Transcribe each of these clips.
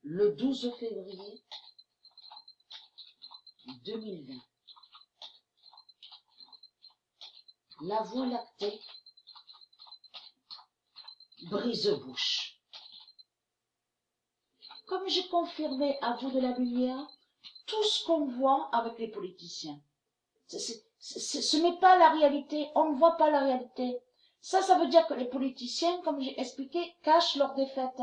le 12 février 2020. La Voie lactée brise-bouche. Comme j'ai confirmé à vous de la lumière, tout ce qu'on voit avec les politiciens, ce n'est pas la réalité, on ne voit pas la réalité. Ça veut dire que les politiciens, comme j'ai expliqué, cachent leur défaite.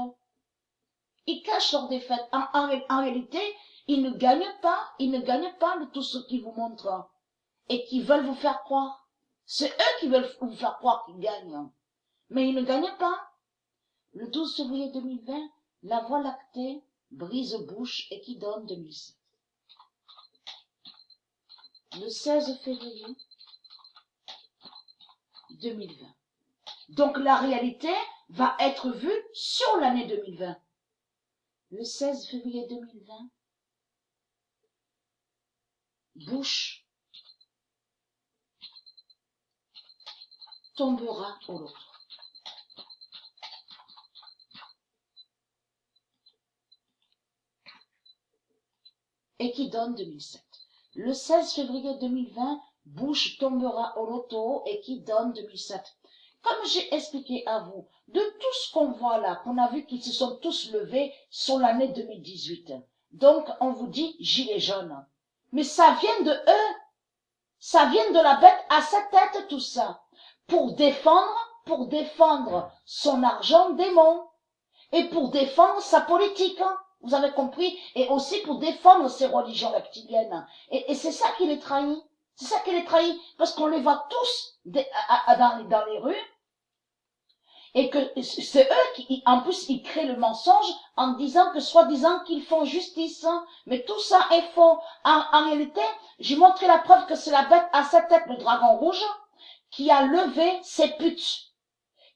Ils cachent leur défaite. En réalité, ils ne gagnent pas de tout ce qu'ils vous montrent et qui veulent vous faire croire. C'est eux qui veulent vous faire croire qu'ils gagnent. Mais ils ne gagnent pas. Le 12 février 2020, la Voie lactée brise-bouche et qui donne 2007. Le 16 février 2020. Donc la réalité va être vue sur l'année 2020. Le 16 février 2020, Bush tombera au loto. Et qui donne 2007. Le 16 février 2020, Bush tombera au loto et qui donne 2007. Comme j'ai expliqué à vous, de tout ce qu'on voit là, qu'on a vu qu'ils se sont tous levés sur l'année 2018. Donc, on vous dit gilets jaunes. Mais ça vient de eux. Ça vient de la bête à sa tête, tout ça. Pour défendre son argent démon. Et pour défendre sa politique. Vous avez compris? Et aussi pour défendre ses religions reptiliennes. Et c'est ça qui les trahit. C'est ça qui les trahit. Parce qu'on les voit tous dans les rues. Et que c'est eux qui, en plus, ils créent le mensonge en disant que soi-disant qu'ils font justice. Mais tout ça est faux. En réalité, j'ai montré la preuve que c'est la bête à sa tête, le dragon rouge, qui a levé ses putes.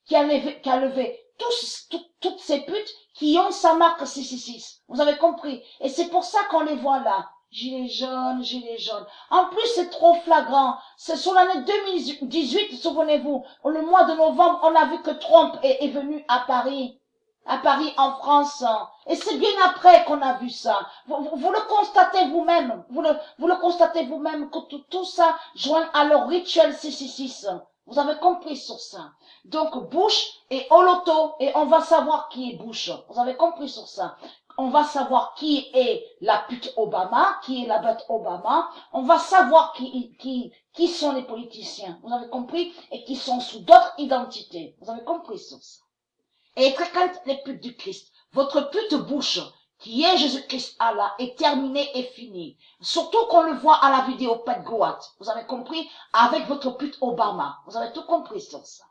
Qui a levé toutes ces putes qui ont sa marque 666. Vous avez compris? Et c'est pour ça qu'on les voit là. Gilets jaunes, gilets jaunes. En plus, c'est trop flagrant. C'est sur l'année 2018, souvenez-vous, le mois de novembre, on a vu que Trump est venu à Paris en France. Et c'est bien après qu'on a vu ça. Vous le constatez vous-même. Vous le constatez vous-même que tout ça joint à leur rituel 666. Vous avez compris sur ça. Donc, Bush est au loto et on va savoir qui est Bush. Vous avez compris sur ça. On va savoir qui est la pute Obama, qui est la bête Obama. On va savoir qui sont les politiciens. Vous avez compris? Et qui sont sous d'autres identités. Vous avez compris sur ça. Et fréquente les putes du Christ. Votre pute Bush, qui est Jésus-Christ Allah, est terminée et finie. Surtout qu'on le voit à la vidéo Pat Goat. Vous avez compris? Avec votre pute Obama. Vous avez tout compris sur ça.